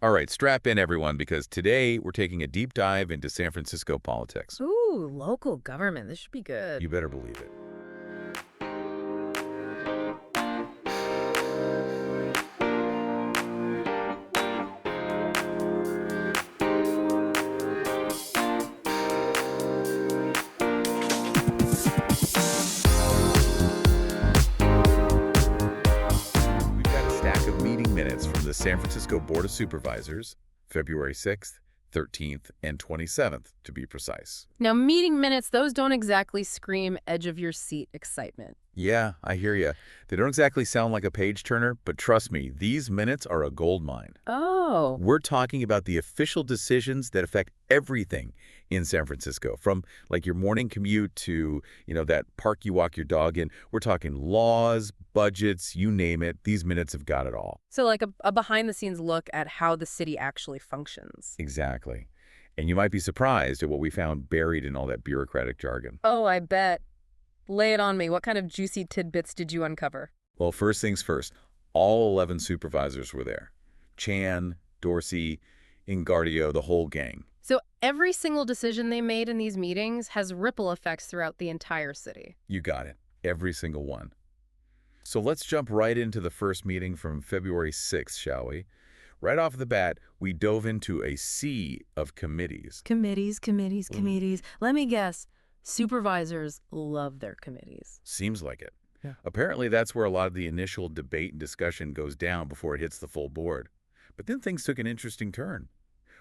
All right, strap in, everyone, because today we're taking a deep dive into San Francisco politics. Ooh, local government. This should be You good. better believe it. We've got a stack of meeting minutes from the San Francisco Board of Supervisors, February 6th, 13th, and 27th, to be precise. Now, meeting minutes, those don't exactly scream edge of your seat excitement. Yeah, I hear you. They don't exactly sound like a page turner, but trust me, these minutes are a gold mine. Oh, We're talking about the official decisions that affect everything in San Francisco, from like your morning commute to, that park you walk your dog in. We're talking laws, budgets, you name it. These minutes have got it all. so like a behind-the-scenes look at how the city actually functions. Exactly. And you might be surprised at what we found buried in all that bureaucratic jargon. Oh, I bet. Lay it on me. What kind of juicy tidbits did you uncover? Well, first things first, all 11 supervisors were there. Chan, Dorsey, Ingardio, the whole gang. So every single decision they made in these meetings has ripple effects throughout the entire city. You got it. Every single one. So let's jump right into the first meeting from February 6th, shall we? Right off the bat, we dove into a sea of committees. Committees. Let me guess. Supervisors love their committees. Seems like it. Yeah. Apparently, that's where a lot of the initial debate and discussion goes down before it hits the full board. But then things took an interesting turn.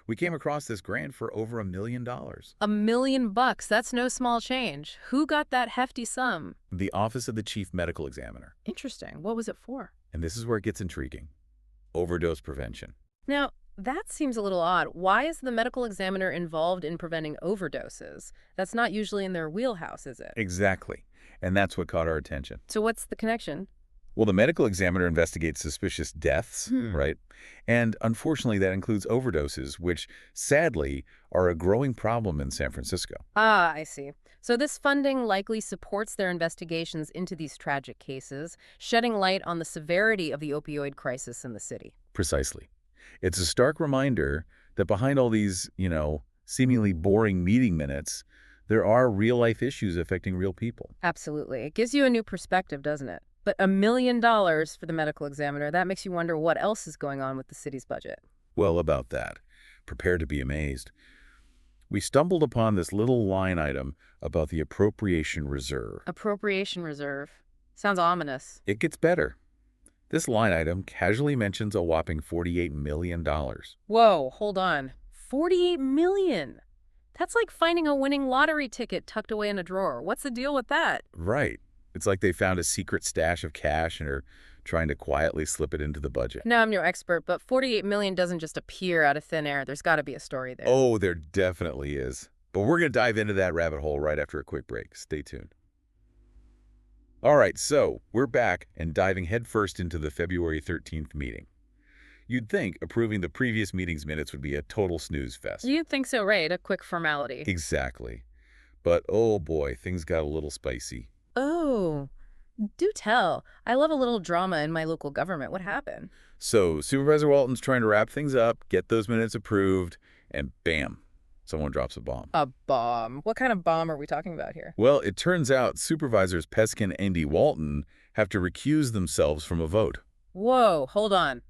We came across this grant for over $1 million. $1 million, that's no small change. Who got that hefty sum? The Office of the Chief Medical Examiner. Interesting. What was it for? And this is where it gets intriguing. Overdose prevention. Now, that seems a little odd. Why is the medical examiner involved in preventing overdoses? That's not usually in their wheelhouse, is it? Exactly. And that's what caught our attention. So what's the connection? Well, the medical examiner investigates suspicious deaths, right? And unfortunately, that includes overdoses, which sadly are a growing problem in San Francisco. Ah, I see. So this funding likely supports their investigations into these tragic cases, shedding light on the severity of the opioid crisis in the city. Precisely. It's a stark reminder that behind all these, seemingly boring meeting minutes, there are real-life issues affecting real people. Absolutely. It gives you a new perspective, doesn't it? But $1 million for the medical examiner, that makes you wonder what else is going on with the city's budget. Well, about that. Prepare to be amazed. We stumbled upon this little line item about the appropriation reserve. Appropriation reserve. Sounds ominous. It gets better. This line item casually mentions a whopping $48 million. Whoa, hold on. $48 million. That's like finding a winning lottery ticket tucked away in a drawer. What's the deal with that? Right. It's like they found a secret stash of cash and are trying to quietly slip it into the budget. Now, I'm no expert, but $48 million doesn't just appear out of thin air. There's got to be a story there. Oh, there definitely is. But we're going to dive into that rabbit hole right after a quick break. Stay tuned. All right, so we're back and diving headfirst into the February 13th meeting. You'd think approving the previous meeting's minutes would be a total snooze fest. You'd think so, right? A quick formality. Exactly. But oh boy, things got a little spicy. Oh, do tell. I love a little drama in my local government. What happened? So Supervisor Walton's trying to wrap things up, get those minutes approved, and bam, someone drops a bomb. A bomb. What kind of bomb are we talking about here? Well, it turns out Supervisors Peskin and D. Walton have to recuse themselves from a vote. Whoa, hold on.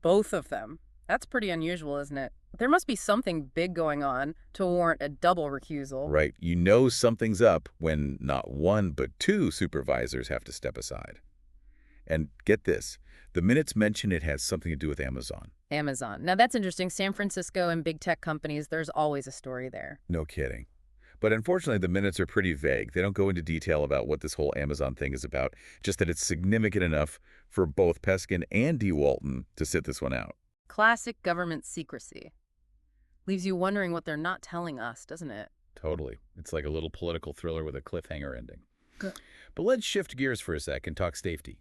Both of them. That's pretty unusual, isn't it? There must be something big going on to warrant a double recusal. Right. You know something's up when not one but two supervisors have to step aside. And get this, the minutes mention it has something to do with Amazon. Amazon. Now that's interesting. San Francisco and big tech companies, there's always a story there. No kidding. But unfortunately, the minutes are pretty vague. They don't go into detail about what this whole Amazon thing is about, just that it's significant enough for both Peskin and D. Walton to sit this one out. Classic government secrecy. Leaves you wondering what they're not telling us, doesn't it? Totally. It's like a little political thriller with a cliffhanger ending. Good. But let's shift gears for a sec and talk safety.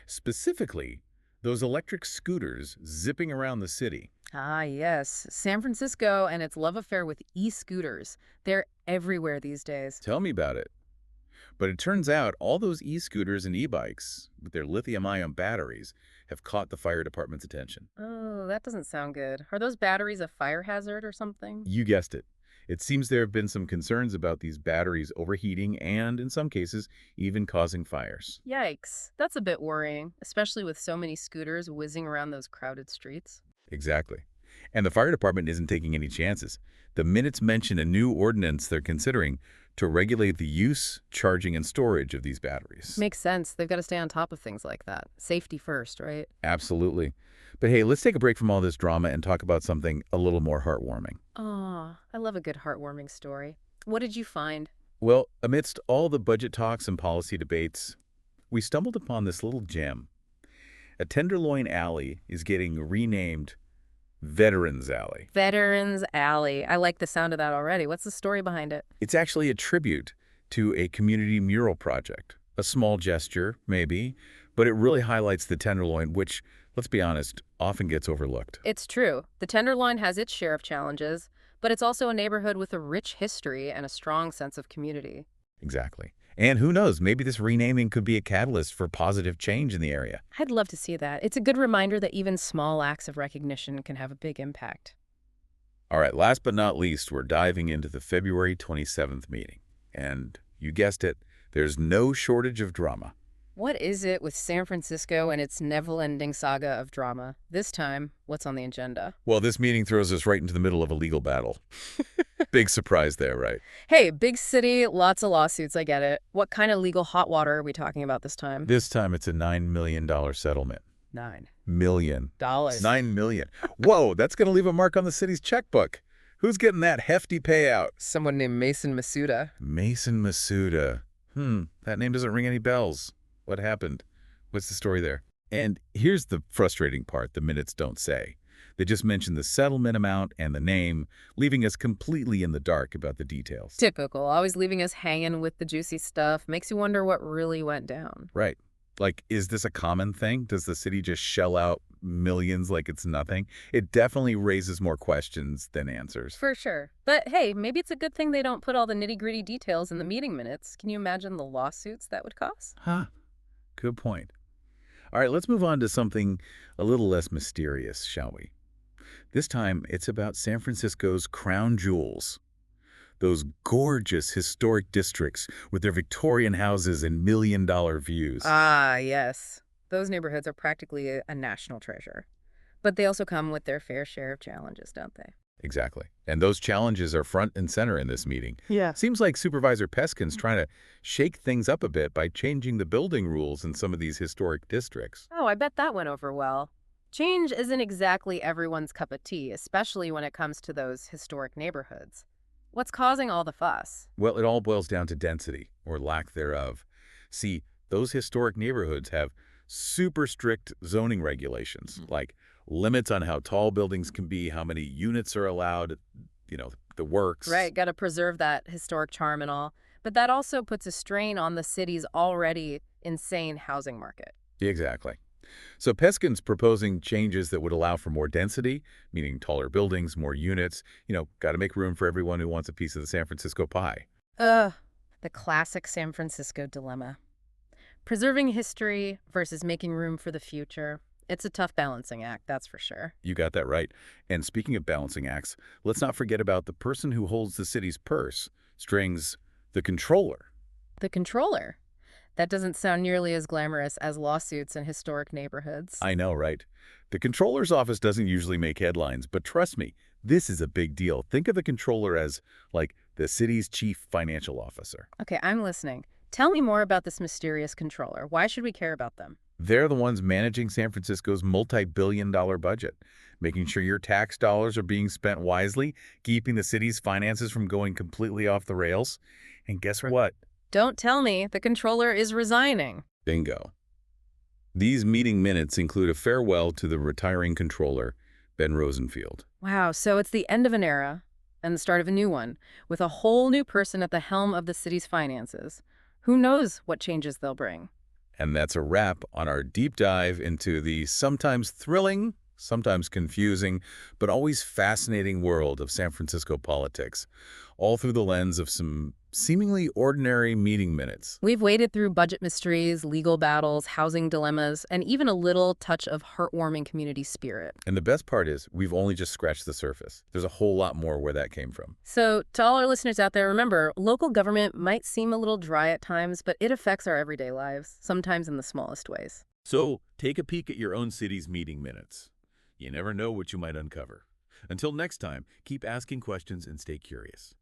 Specifically, those electric scooters zipping around the city. Ah, yes. San Francisco and its love affair with e-scooters. They're everywhere these days. Tell me about it. But it turns out all those e-scooters and e-bikes, with their lithium-ion batteries, have caught the fire department's attention. Oh, that doesn't sound good. Are those batteries a fire hazard or something? You guessed it. It seems there have been some concerns about these batteries overheating and, in some cases, even causing fires. Yikes. That's a bit worrying, especially with so many scooters whizzing around those crowded streets. Exactly. And the fire department isn't taking any chances. The minutes mention a new ordinance they're considering to regulate the use, charging, and storage of these batteries. Makes sense. They've got to stay on top of things like that. Safety first, right? Absolutely. But hey, let's take a break from all this drama and talk about something a little more heartwarming. Oh, I love a good heartwarming story. What did you find? Well, amidst all the budget talks and policy debates, we stumbled upon this little gem. A Tenderloin Alley is getting renamed Veterans Alley. Veterans Alley. I like the sound of that already. What's the story behind it? It's actually a tribute to a community mural project. A small gesture, maybe, but it really highlights the Tenderloin, which, let's be honest, often gets overlooked. It's true. The Tenderloin has its share of challenges, but it's also a neighborhood with a rich history and a strong sense of community. Exactly. And who knows, maybe this renaming could be a catalyst for positive change in the area. I'd love to see that. It's a good reminder that even small acts of recognition can have a big impact. All right, last but not least, we're diving into the February 27th meeting. And you guessed it, there's no shortage of drama. What is it with San Francisco and its never-ending saga of drama? This time, what's on the agenda? Well, this meeting throws us right into the middle of a legal battle. Big surprise there, right? Hey, big city, lots of lawsuits, I get it. What kind of legal hot water are we talking about this time? This time it's a $9 million settlement. $9 Million. dollars. $9 million. Whoa, that's going to leave a mark on the city's checkbook. Who's getting that hefty payout? Someone named Mason Masuda. Mason Masuda. That name doesn't ring any bells. What happened? What's the story there? And here's the frustrating part the minutes don't say. They just mention the settlement amount and the name, leaving us completely in the dark about the details. Typical, always leaving us hanging with the juicy stuff. Makes you wonder what really went down. Right. Like, is this a common thing? Does the city just shell out millions like it's nothing? It definitely raises more questions than answers. For sure. But hey, maybe it's a good thing they don't put all the nitty-gritty details in the meeting minutes. Can you imagine the lawsuits that would cause? Huh. Good point. All right, let's move on to something a little less mysterious, shall we? This time, it's about San Francisco's crown jewels. Those gorgeous historic districts with their Victorian houses and million-dollar views. Ah, yes. Those neighborhoods are practically a national treasure. But they also come with their fair share of challenges, don't they? Exactly. And those challenges are front and center in this meeting. Yeah. Seems like Supervisor Peskin's trying to shake things up a bit by changing the building rules in some of these historic districts. Oh, I bet that went over well. Change isn't exactly everyone's cup of tea, especially when it comes to those historic neighborhoods. What's causing all the fuss? Well, it all boils down to density, or lack thereof. See, those historic neighborhoods have super strict zoning regulations, like limits on how tall buildings can be, how many units are allowed, the works. Right, got to preserve that historic charm and all. But that also puts a strain on the city's already insane housing market. Exactly. So Peskin's proposing changes that would allow for more density, meaning taller buildings, more units. Got to make room for everyone who wants a piece of the San Francisco pie. Ugh, the classic San Francisco dilemma. Preserving history versus making room for the future. It's a tough balancing act, that's for sure. You got that right. And speaking of balancing acts, let's not forget about the person who holds the city's purse strings, the controller. The controller? That doesn't sound nearly as glamorous as lawsuits in historic neighborhoods. I know, right? The controller's office doesn't usually make headlines, but trust me, this is a big deal. Think of the controller as, like, the city's chief financial officer. Okay, I'm listening. Tell me more about this mysterious controller. Why should we care about them? They're the ones managing San Francisco's multi-billion-dollar budget, making sure your tax dollars are being spent wisely, keeping the city's finances from going completely off the rails. And guess what? Don't tell me the controller is resigning. Bingo. These meeting minutes include a farewell to the retiring controller, Ben Rosenfield. Wow, so it's the end of an era and the start of a new one, with a whole new person at the helm of the city's finances. Who knows what changes they'll bring? And that's a wrap on our deep dive into the sometimes thrilling, sometimes confusing, but always fascinating world of San Francisco politics, all through the lens of some seemingly ordinary meeting minutes. We've waded through budget mysteries, legal battles, housing dilemmas, and even a little touch of heartwarming community spirit. And the best part is, we've only just scratched the surface. There's a whole lot more where that came from. So, to all our listeners out there, remember, local government might seem a little dry at times, but it affects our everyday lives, sometimes in the smallest ways. So, take a peek at your own city's meeting minutes. You never know what you might uncover. Until next time, keep asking questions and stay curious.